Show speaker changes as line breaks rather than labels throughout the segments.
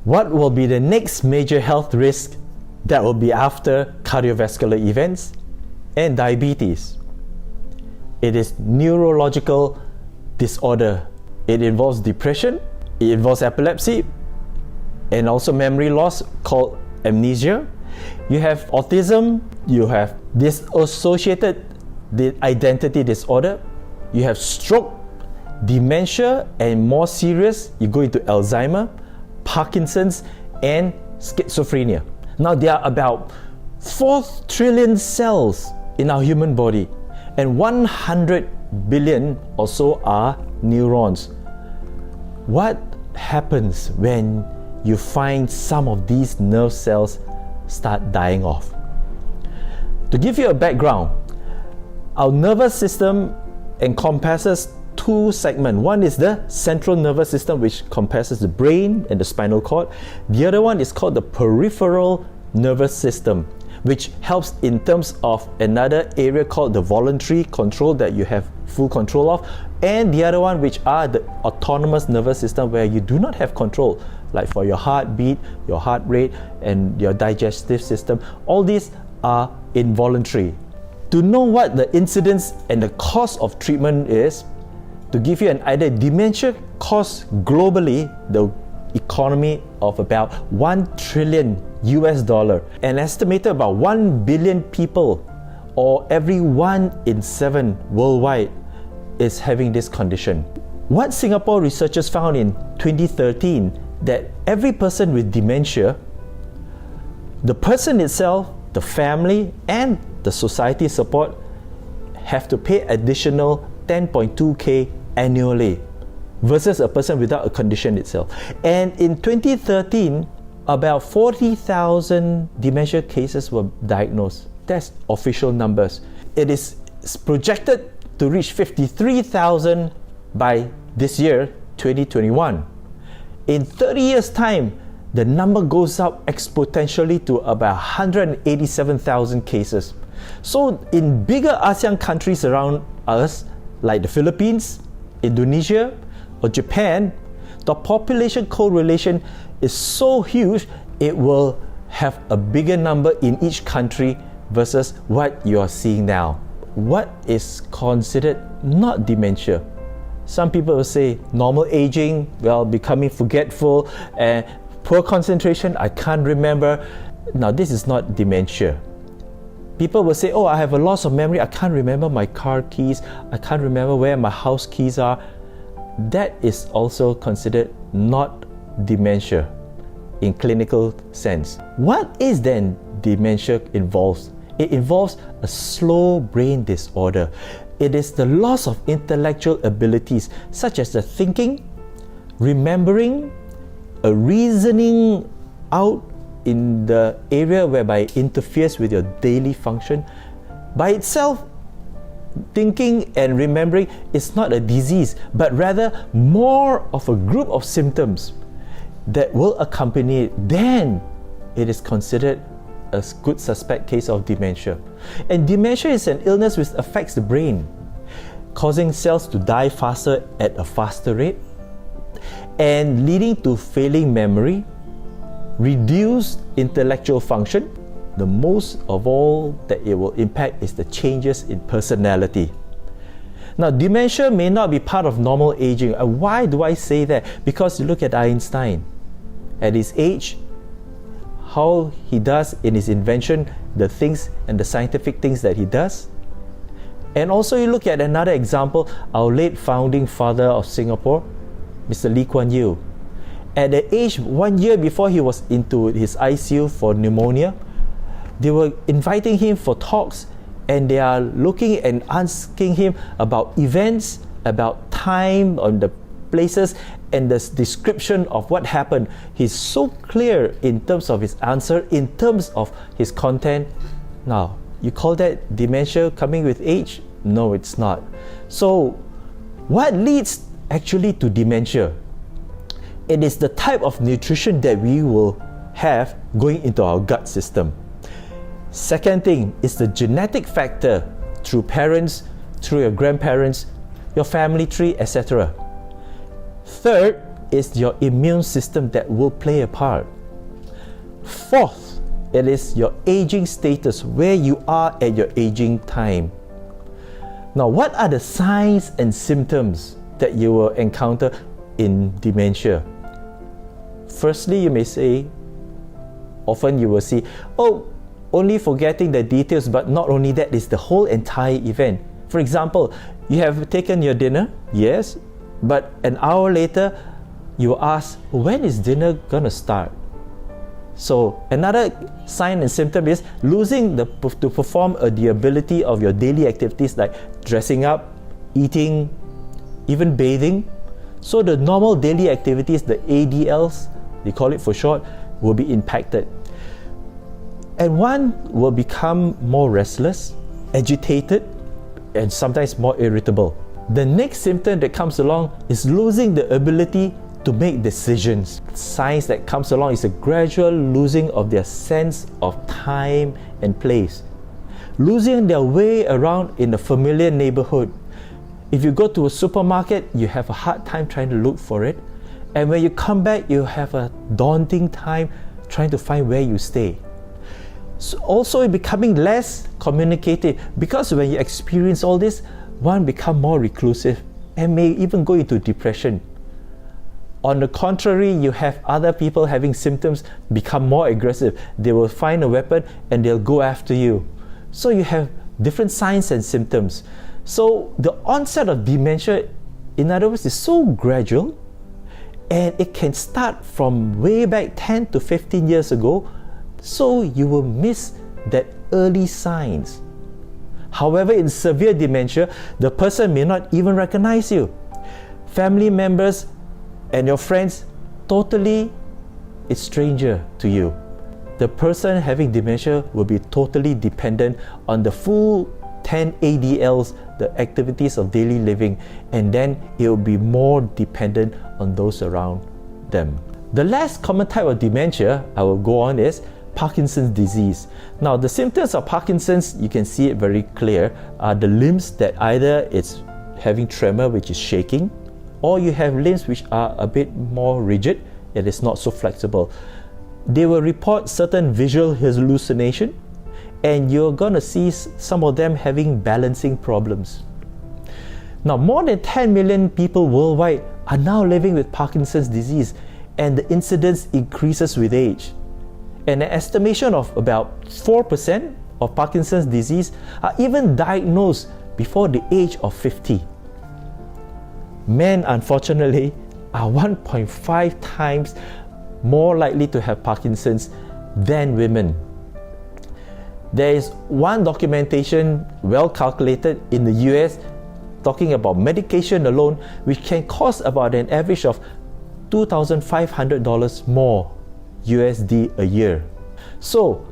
What will be the next major health risk that will be after cardiovascular events and diabetes? It is neurological disorder. It involves depression, it involves epilepsy, and also memory loss called amnesia. You have autism, you have dissociated identity disorder, you have stroke, dementia, and more serious, you go into Alzheimer, Parkinson's, and schizophrenia. Now there are about 4 trillion cells in our human body, and 100 billion or so are neurons. What happens when you find some of these nerve cells start dying off? To give you a background, our nervous system encompasses 2 segments. One is the central nervous system, which encompasses the brain and the spinal cord. The other one is called the peripheral nervous system, which helps in terms of another area called the voluntary control that you have full control of, and the other one which are the autonomous nervous system, where you do not have control, like for your heartbeat, your heart rate, and your digestive system. All these are involuntary. To know what the incidence and the cost of treatment is, to give you an idea, dementia costs globally the economy of about $1 trillion and estimated about 1 billion people, or every 1 in 7 worldwide, is having this condition. What Singapore researchers found in 2013, that every person with dementia, the person itself, the family, and the society support have to pay additional 10.2k annually versus a person without a condition itself. And in 2013, about 40,000 dementia cases were diagnosed. That's official numbers. It is projected to reach 53,000 by this year, 2021. In 30 years' time, the number goes up exponentially to about 187,000 cases. So in bigger ASEAN countries around us, like the Philippines, Indonesia, or Japan, the population correlation is so huge, it will have a bigger number in each country versus what you are seeing now. What is considered not dementia? Some people will say normal aging, well, becoming forgetful, and poor concentration, I can't remember. Now, this is not dementia. People will say, oh, I have a loss of memory, I can't remember my car keys, I can't remember where my house keys are. That is also considered not dementia in clinical sense. What is then dementia involves? It involves a slow brain disorder. It is the loss of intellectual abilities such as the thinking, remembering, a reasoning out in the area whereby it interferes with your daily function. By itself, thinking and remembering is not a disease, but rather more of a group of symptoms that will accompany it. Then it is considered a good suspect case of dementia. And dementia is an illness which affects the brain, causing cells to die faster at a faster rate and leading to failing memory, reduced intellectual function. The most of all that it will impact is the changes in personality. Now, dementia may not be part of normal aging. Why do I say that? Because you look at Einstein. At his age, how he does in his invention, the things and the scientific things that he does. And also you look at another example, our late founding father of Singapore, Mr. Lee Kuan Yew. At the age 1 year before he was into his ICU for pneumonia, they were inviting him for talks, and they are looking and asking him about events, about time, on the places, and the description of what happened. He's so clear in terms of his answer, in terms of his content. Now, you call that dementia coming with age? No, it's not. So, what leads actually to dementia? It is the type of nutrition that we will have going into our gut system. Second thing is the genetic factor through parents, through your grandparents, your family tree, etc. Third is your immune system that will play a part. Fourth, it is your aging status, where you are at your aging time. Now, what are the signs and symptoms that you will encounter in dementia? Firstly, you may say, often you will see, oh, only forgetting the details, but not only that, it's the whole entire event. For example, you have taken your dinner, yes, but an hour later, you ask, when is dinner gonna start? So another sign and symptom is losing to perform the ability of your daily activities like dressing up, eating, even bathing. So the normal daily activities, the ADLs, they call it for short, will be impacted. And one will become more restless, agitated, and sometimes more irritable. The next symptom that comes along is losing the ability to make decisions. Signs that comes along is a gradual losing of their sense of time and place. Losing their way around in a familiar neighborhood. If you go to a supermarket, you have a hard time trying to look for it. And when you come back, you have a daunting time trying to find where you stay. So also becoming less communicative, because when you experience all this, one become more reclusive and may even go into depression. On the contrary, you have other people having symptoms become more aggressive. They will find a weapon and they'll go after you. So you have different signs and symptoms. So the onset of dementia, in other words, is so gradual, and it can start from way back 10 to 15 years ago. So you will miss that early signs. However, in severe dementia, the person may not even recognize you. Family members and your friends totally is stranger to you. The person having dementia will be totally dependent on the full 10 ADLs, the activities of daily living, and then it will be more dependent on those around them. The last common type of dementia I will go on is Parkinson's disease. Now, the symptoms of Parkinson's, you can see it very clear, are the limbs that either it's having tremor, which is shaking, or you have limbs which are a bit more rigid, it is not so flexible. They will report certain visual hallucination, and you're gonna see some of them having balancing problems. Now, more than 10 million people worldwide are now living with Parkinson's disease, and the incidence increases with age. And an estimation of about 4% of Parkinson's disease are even diagnosed before the age of 50. Men, unfortunately, are 1.5 times more likely to have Parkinson's than women. There is one documentation well calculated in the US talking about medication alone, which can cost about an average of $2,500 more USD a year. So,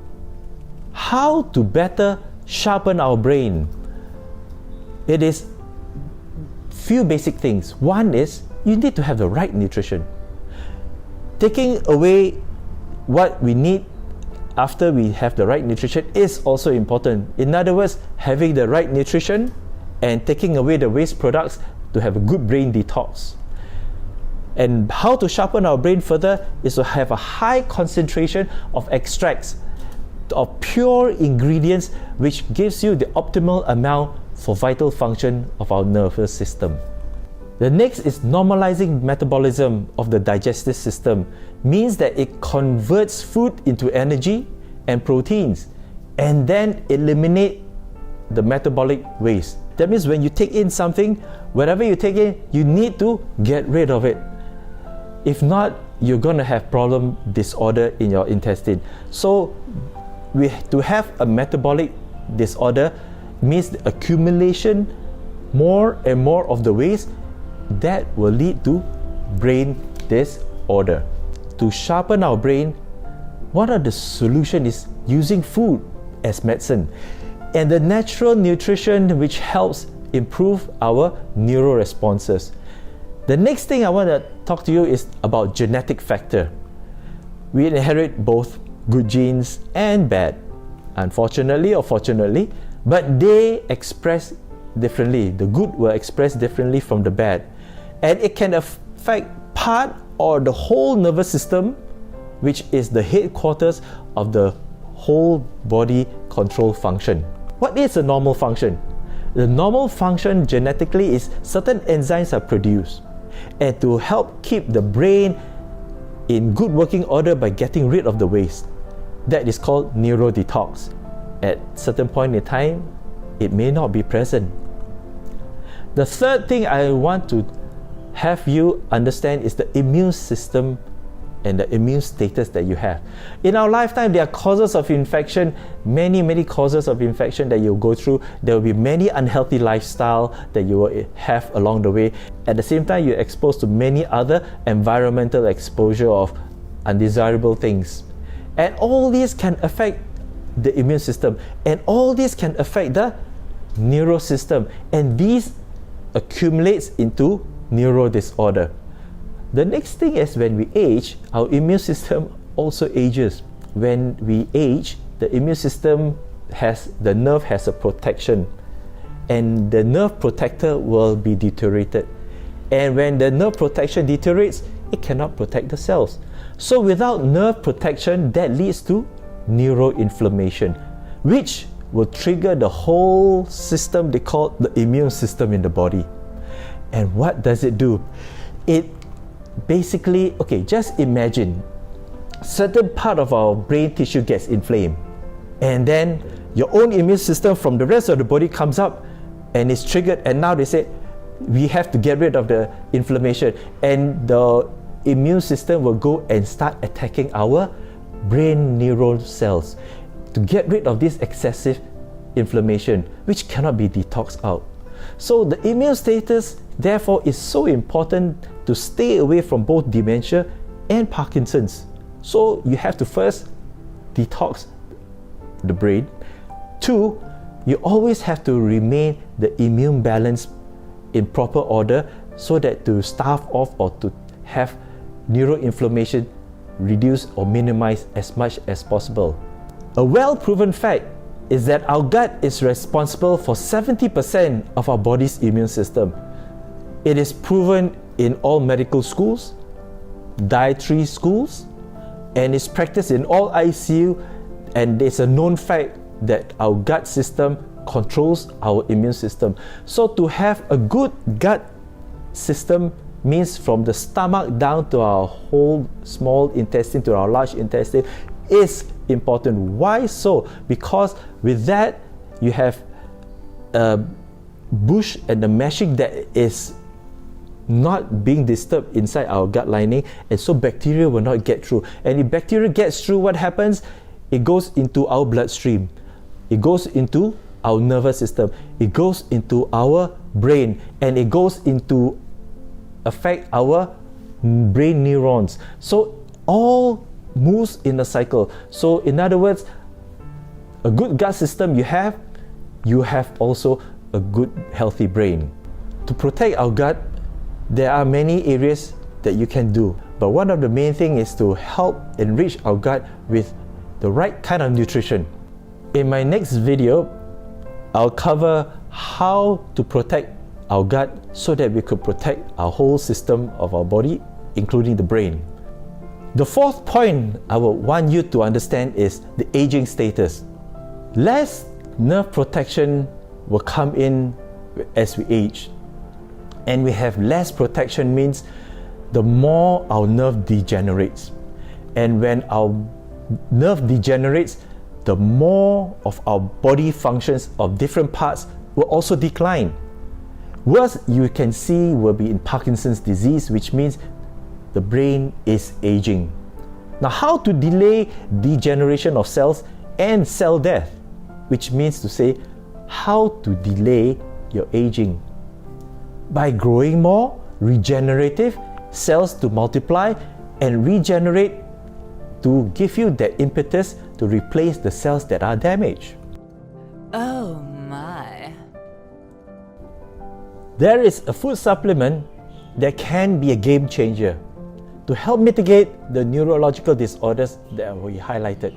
how to better sharpen our brain? It is few basic things. One is you need to have the right nutrition. Taking away what we need after we have the right nutrition is also important. In other words, having the right nutrition and taking away the waste products to have a good brain detox. And how to sharpen our brain further is to have a high concentration of extracts, of pure ingredients, which gives you the optimal amount for vital function of our nervous system. The next is normalizing metabolism of the digestive system. Means that it converts food into energy and proteins, and then eliminate the metabolic waste. That means when you take in something, whatever you take in, you need to get rid of it. If not, you're going to have problem disorder in your intestine. So to have a metabolic disorder means the accumulation more and more of the waste that will lead to brain disorder. To sharpen our brain, one of the solutions is using food as medicine, and the natural nutrition which helps improve our neural responses. The next thing I want to talk to you is about genetic factor. We inherit both good genes and bad, unfortunately or fortunately, but they express differently. The good will express differently from the bad, and it can affect part or the whole nervous system, which is the headquarters of the whole body control function. What is a normal function? The normal function genetically is certain enzymes are produced, and to help keep the brain in good working order by getting rid of the waste. That is called neurodetox. At certain point in time, it may not be present. The third thing I want to have you understand is the immune system and the immune status that you have. In our lifetime, there are causes of infection, many causes of infection that you'll go through. There will be many unhealthy lifestyle that you will have along the way. At the same time, you're exposed to many other environmental exposure of undesirable things. And all these can affect the immune system, and all these can affect the neuro system, and these accumulates into neuro disorder. The next thing is when we age, our immune system also ages. When we age, the immune system the nerve has a protection, and the nerve protector will be deteriorated. And when the nerve protection deteriorates, it cannot protect the cells. So without nerve protection, that leads to neuroinflammation, which will trigger the whole system they call the immune system in the body. And what does it do? It basically, just imagine certain part of our brain tissue gets inflamed, and then your own immune system from the rest of the body comes up and is triggered, and now they say we have to get rid of the inflammation, and the immune system will go and start attacking our brain neuron cells to get rid of this excessive inflammation, which cannot be detoxed out. So the immune status therefore is so important to stay away from both dementia and Parkinson's. So you have to first detox the brain. 2, you always have to remain the immune balance in proper order, so that to starve off or to have neuroinflammation reduced or minimized as much as possible. A well-proven fact is that our gut is responsible for 70% of our body's immune system. It is proven in all medical schools, dietary schools, and is practiced in all ICU, and it's a known fact that our gut system controls our immune system. So to have a good gut system means from the stomach down to our whole small intestine to our large intestine is important. Why so? Because with that you have a bush and the meshing that is not being disturbed inside our gut lining, and so bacteria will not get through. And if bacteria gets through, what happens? It goes into our bloodstream, it goes into our nervous system, it goes into our brain, and it goes into affect our brain neurons. So all moves in a cycle. So in other words, a good gut system you have also a good healthy brain. To protect our gut, there are many areas that you can do, but one of the main things is to help enrich our gut with the right kind of nutrition. In my next video, I'll cover how to protect our gut so that we could protect our whole system of our body, including the brain. The fourth point I would want you to understand is the aging status. Less nerve protection will come in as we age, and we have less protection means the more our nerve degenerates, and when our nerve degenerates, the more of our body functions of different parts will also decline. Worst you can see will be in Parkinson's disease, which means the brain is aging. Now, how to delay degeneration of cells and cell death, which means to say how to delay your aging? By growing more regenerative cells to multiply and regenerate to give you that impetus to replace the cells that are damaged.
Oh my.
There is a food supplement that can be a game changer to help mitigate the neurological disorders that we highlighted.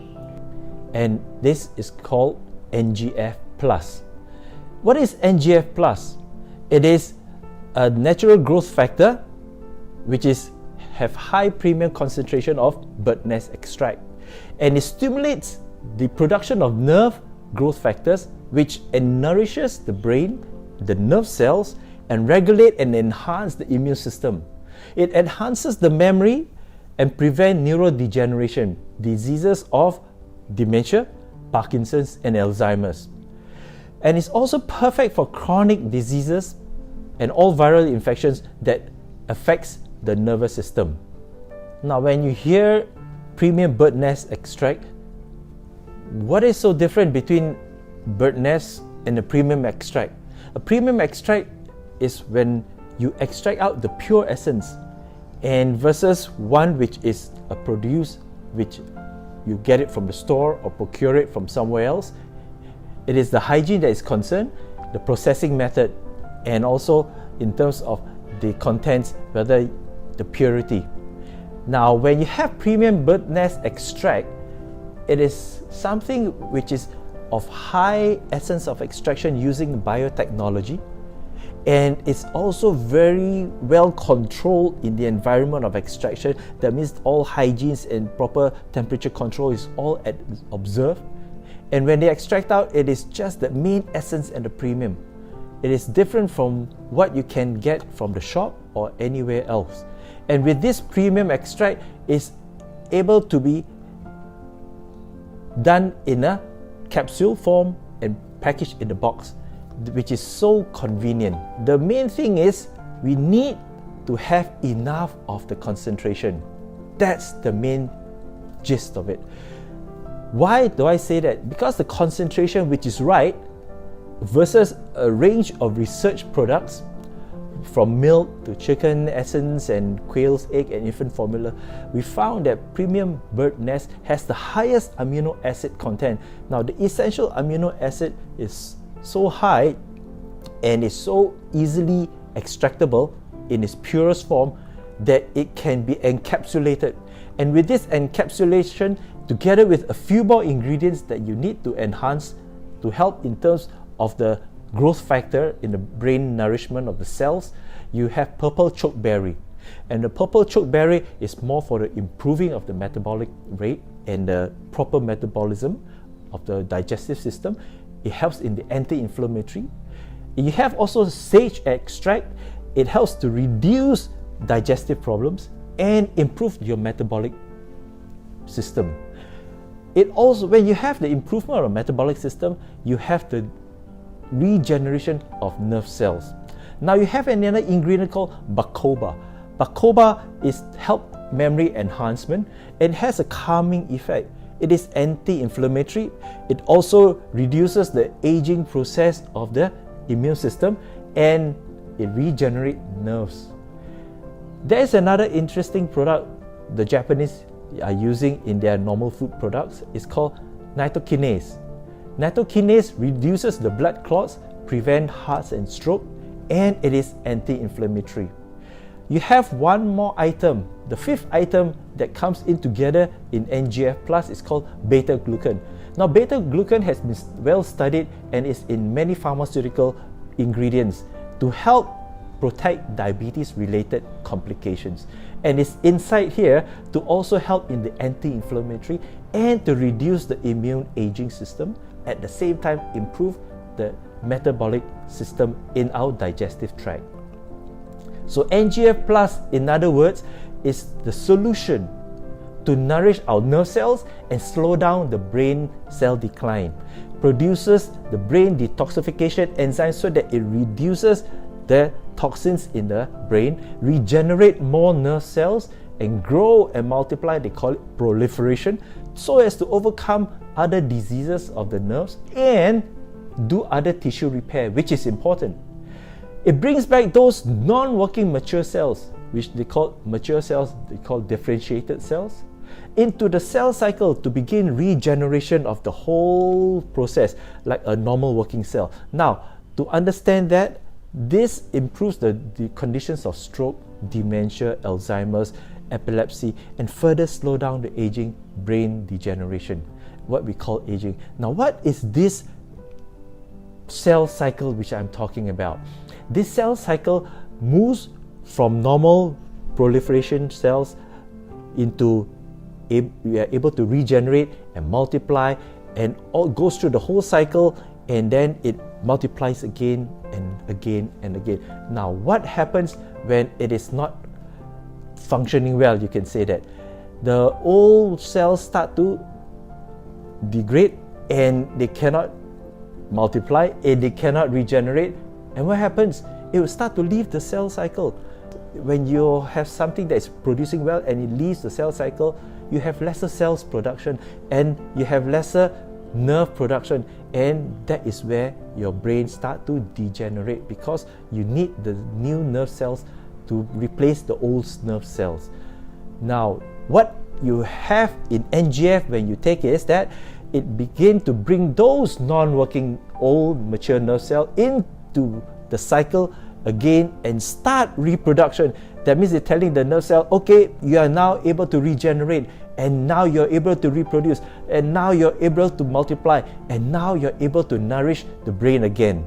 And this is called NGF Plus. What is NGF Plus? It is a natural growth factor which is have high premium concentration of bird nest extract, and it stimulates the production of nerve growth factors which nourishes the brain, the nerve cells, and regulate and enhance the immune system. It enhances the memory and prevent neurodegeneration, diseases of dementia, Parkinson's, and Alzheimer's. And it's also perfect for chronic diseases and all viral infections that affects the nervous system. Now, when you hear premium bird nest extract, what is so different between bird nest and a premium extract? A premium extract is when you extract out the pure essence, and versus one which is a produce which you get it from the store or procure it from somewhere else. It is the hygiene that is concerned, the processing method, and also in terms of the contents, whether the purity. Now, when you have premium bird nest extract, it is something which is of high essence of extraction using biotechnology, and it's also very well controlled in the environment of extraction. That means all hygienes and proper temperature control is all observed. And when they extract out, it is just the main essence and the premium. It is different from what you can get from the shop or anywhere else. And with this premium extract, is able to be done in a capsule form and packaged in the box, which is so convenient. The main thing is we need to have enough of the concentration. That's the main gist of it. Why do I say that? Because the concentration which is right versus a range of research products from milk to chicken essence and quail's egg and infant formula, we found that premium bird nest has the highest amino acid content. Now, the essential amino acid is so high and is so easily extractable in its purest form that it can be encapsulated. And with this encapsulation, together with a few more ingredients that you need to enhance to help in terms of the growth factor in the brain nourishment of the cells, you have purple chokeberry. And the purple chokeberry is more for the improving of the metabolic rate and the proper metabolism of the digestive system. It helps in the anti-inflammatory. You have also sage extract. It helps to reduce digestive problems and improve your metabolic system. It also, when you have the improvement of the metabolic system, you have the regeneration of nerve cells. Now you have another ingredient called bacopa. Bacopa is help memory enhancement and has a calming effect. It is anti-inflammatory. It also reduces the aging process of the immune system, and it regenerates nerves. There is another interesting product the Japanese are using in their normal food products. It's called nitrokinase. Nitrokinase reduces the blood clots, prevent hearts and stroke, and it is anti-inflammatory. You have one more item. The fifth item that comes in together in NGF Plus is called beta-glucan. Now, beta-glucan has been well studied and is in many pharmaceutical ingredients to help protect diabetes-related complications. And it's inside here to also help in the anti-inflammatory and to reduce the immune aging system, at the same time improve the metabolic system in our digestive tract. So NGF Plus, in other words, is the solution to nourish our nerve cells and slow down the brain cell decline. Produces the brain detoxification enzyme so that it reduces the toxins in the brain, regenerate more nerve cells, and grow and multiply. They call it proliferation, so as to overcome other diseases of the nerves and do other tissue repair, which is important. It brings back those non-working mature cells, which they call mature cells, they call differentiated cells, into the cell cycle to begin regeneration of the whole process like a normal working cell. Now, to understand that, this improves the conditions of stroke, dementia, Alzheimer's, epilepsy, and further slow down the aging brain degeneration, what we call aging. Now, what is this cell cycle which I'm talking about? This cell cycle moves from normal proliferation cells into we are able to regenerate and multiply, and all goes through the whole cycle, and then it multiplies again and again and again. Now, what happens when it is not functioning well? You can say that the old cells start to degrade and they cannot multiply and they cannot regenerate. And what happens? It will start to leave the cell cycle. When you have something that is producing well and it leaves the cell cycle, you have lesser cells production and you have lesser nerve production, and that is where your brain start to degenerate, because you need the new nerve cells to replace the old nerve cells. Now, what you have in NGF when you take it is that it begins to bring those non-working old mature nerve cells into the cycle again and start reproduction. That means it's telling the nerve cell, okay, you are now able to regenerate, and now you're able to reproduce, and now you're able to multiply, and now you're able to nourish the brain again.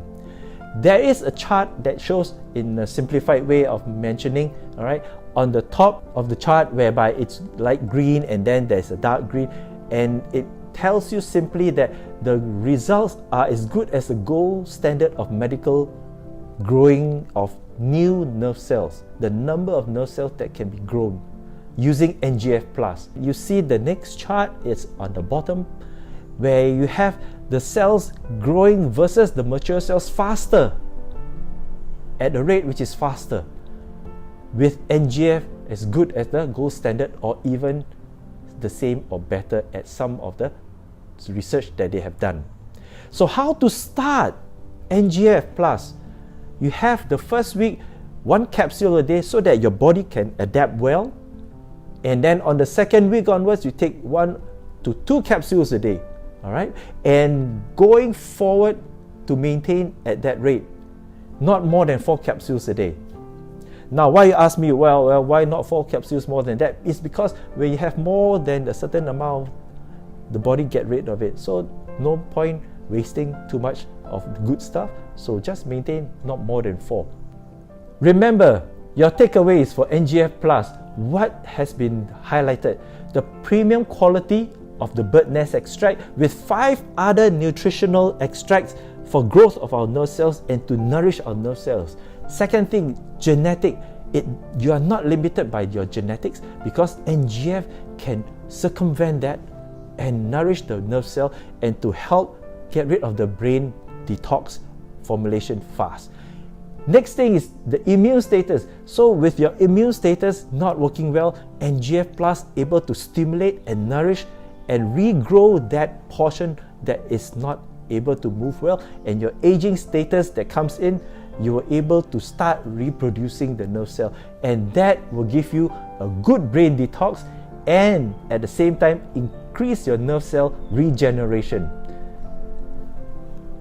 There is a chart that shows in a simplified way of mentioning, all right, on the top of the chart whereby it's light green and then there's a dark green, and it tells you simply that the results are as good as the gold standard of medical growing of new nerve cells, the number of nerve cells that can be grown using NGF Plus. You see the next chart is on the bottom, where you have the cells growing versus the mature cells faster, at a rate which is faster, with NGF as good as the gold standard or even the same or better at some of the research that they have done. So how to start NGF Plus? You have the first week 1 capsule a day so that your body can adapt well, and then on the second week onwards you take 1 to 2 capsules a day, all right, and going forward to maintain at that rate, not more than 4 capsules a day. Now, why you ask me, well, why not 4 capsules more than that? It's because when you have more than a certain amount, the body get rid of it. So no point wasting too much of good stuff. So just maintain not more than 4. Remember, your takeaways for NGF Plus, what has been highlighted? The premium quality of the bird nest extract with 5 other nutritional extracts for growth of our nerve cells and to nourish our nerve cells. Second thing, genetic. You are not limited by your genetics, because NGF can circumvent that and nourish the nerve cell and to help get rid of the brain detox formulation fast. Next thing is the immune status. So with your immune status not working well, NGF Plus able to stimulate and nourish and regrow that portion that is not able to move well, and your aging status that comes in, you are able to start reproducing the nerve cell, and that will give you a good brain detox and at the same time increase your nerve cell regeneration.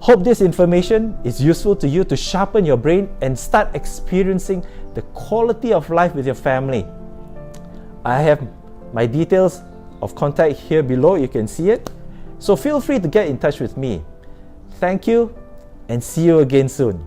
Hope this information is useful to you to sharpen your brain and start experiencing the quality of life with your family. I have my details of contact here below, you can see it. So feel free to get in touch with me. Thank you and see you again soon.